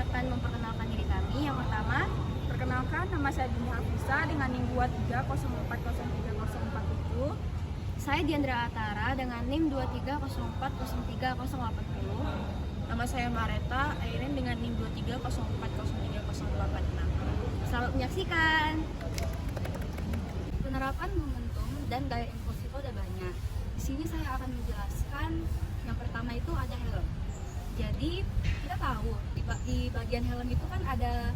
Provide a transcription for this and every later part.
akan memperkenalkan diri kami. Yang pertama, Perkenalkan, nama saya Bumi Hafisa dengan NIM 23040407. saya Diandra Atara dengan NIM 23040380. Nama saya Mareta Airin dengan NIM 2304038086. Selamat menyaksikan. Penerapan momentum dan gaya impuls itu ada banyak. Di sini saya akan menjelaskan yang pertama itu ada helm. Jadi kita tahu di bagian helm itu kan ada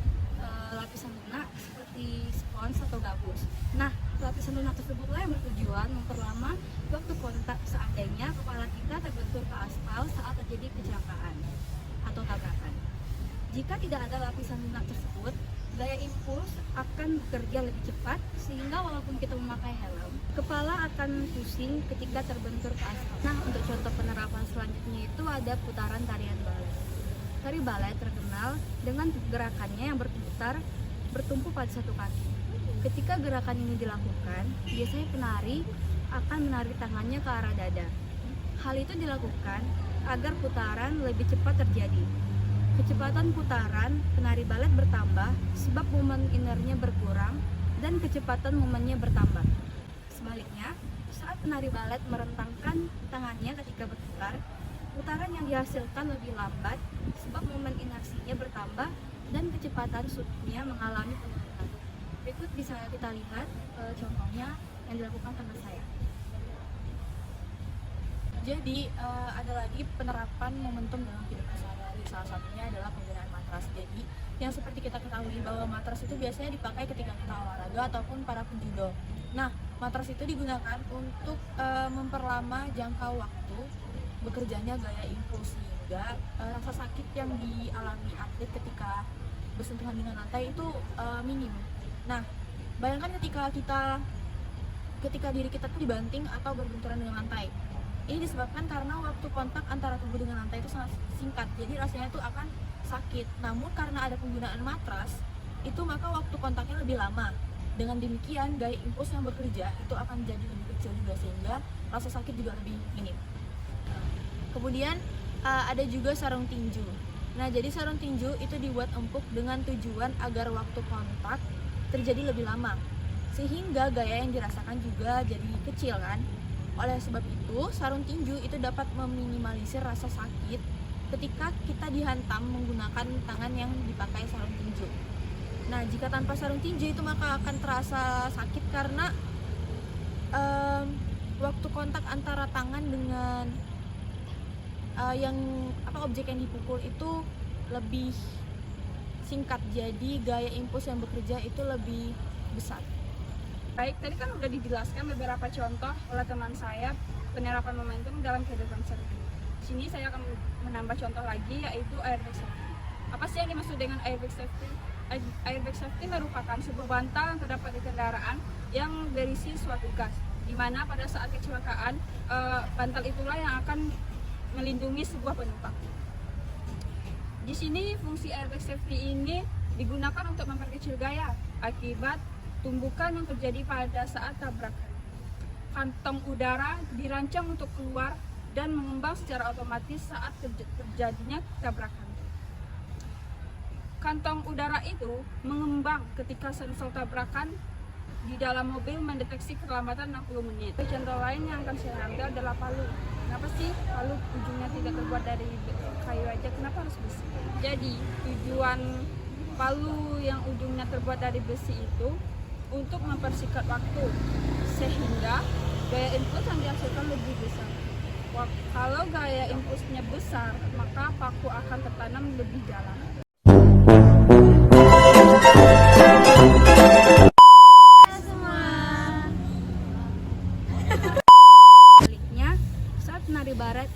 lapisan lunak seperti spons atau gabus. Nah, lapisan lunak tersebutlah yang bertujuan memperlama waktu kontak seandainya kepala kita terbentur ke aspal saat terjadi kecelakaan atau tabrakan. Jika tidak ada lapisan lunak tersebut, gaya impuls akan bekerja lebih cepat sehingga walaupun kita memakai helm, kepala akan pusing ketika terbentur ke aspal. Nah, untuk contoh penerapan selanjutnya itu ada putaran tarian balet. Tari balet terkenal dengan gerakannya yang bertumpu pada satu kaki. Ketika gerakan ini dilakukan, biasanya penari akan menarik tangannya ke arah dada. Hal itu dilakukan agar putaran lebih cepat terjadi. Kecepatan putaran penari balet bertambah sebab momen inernya berkurang dan kecepatan momennya bertambah. Sebaliknya, saat penari balet merentangkan tangannya ketika berputar, putaran yang dihasilkan lebih lambat sebab momen inersinya bertambah dan kecepatan shootnya mengalami penurunan. Berikut bisa kita lihat contohnya yang dilakukan teman saya. Jadi ada lagi penerapan momentum dalam kehidupan sehari-hari. Salah satunya adalah penggunaan matras. Jadi yang seperti kita ketahui bahwa matras itu biasanya dipakai ketika kita olahraga ataupun para penjudo. Nah, matras itu digunakan untuk memperlama jangka waktu bekerjanya gaya impuls sehingga rasa sakit yang dialami atlet ketika bersentuhan dengan lantai itu minim. Nah, bayangkan ketika diri kita tuh dibanting atau berbenturan dengan lantai. Ini disebabkan karena waktu kontak antara tubuh dengan lantai itu sangat singkat, jadi rasanya itu akan sakit. Namun karena ada penggunaan matras, itu maka waktu kontaknya lebih lama. Dengan demikian, gaya impuls yang bekerja itu akan jadi lebih kecil juga sehingga rasa sakit juga lebih minim. Kemudian ada juga sarung tinju. Nah, jadi sarung tinju itu dibuat empuk dengan tujuan agar waktu kontak terjadi lebih lama, sehingga gaya yang dirasakan juga jadi kecil kan. Oleh sebab itu, sarung tinju itu dapat meminimalisir rasa sakit ketika kita dihantam menggunakan tangan yang dipakai sarung tinju. Nah, jika tanpa sarung tinju itu maka akan terasa sakit karena waktu kontak antara tangan dengan objek yang dipukul itu lebih singkat, jadi gaya impuls yang bekerja itu lebih besar. Baik, tadi kan udah dijelaskan beberapa contoh oleh teman saya penerapan momentum dalam kehidupan sehari-hari. Di sini saya akan menambah contoh lagi, yaitu airbag safety. Apa sih yang dimaksud dengan airbag safety? Airbag safety merupakan sebuah bantal yang terdapat di kendaraan yang berisi suatu gas, di mana pada saat kecelakaan bantal itulah yang akan melindungi sebuah penumpang. Di sini fungsi airbag safety ini digunakan untuk memperkecil gaya akibat tumbukan yang terjadi pada saat tabrakan. Kantong udara dirancang untuk keluar dan mengembang secara otomatis saat terjadinya tabrakan. Kantong udara itu mengembang ketika sensor tabrakan di dalam mobil mendeteksi keterlambatan 60 menit. Contoh lain yang akan saya ambil adalah palu. Kenapa sih palu ujungnya tidak terbuat dari kayu aja? Kenapa harus besi? Jadi tujuan palu yang ujungnya terbuat dari besi itu untuk mempersingkat waktu sehingga gaya impuls yang dihasilkan lebih besar. Kalau gaya impulsnya besar, maka paku akan tertanam lebih dalam. Sebaliknya, saat penari balet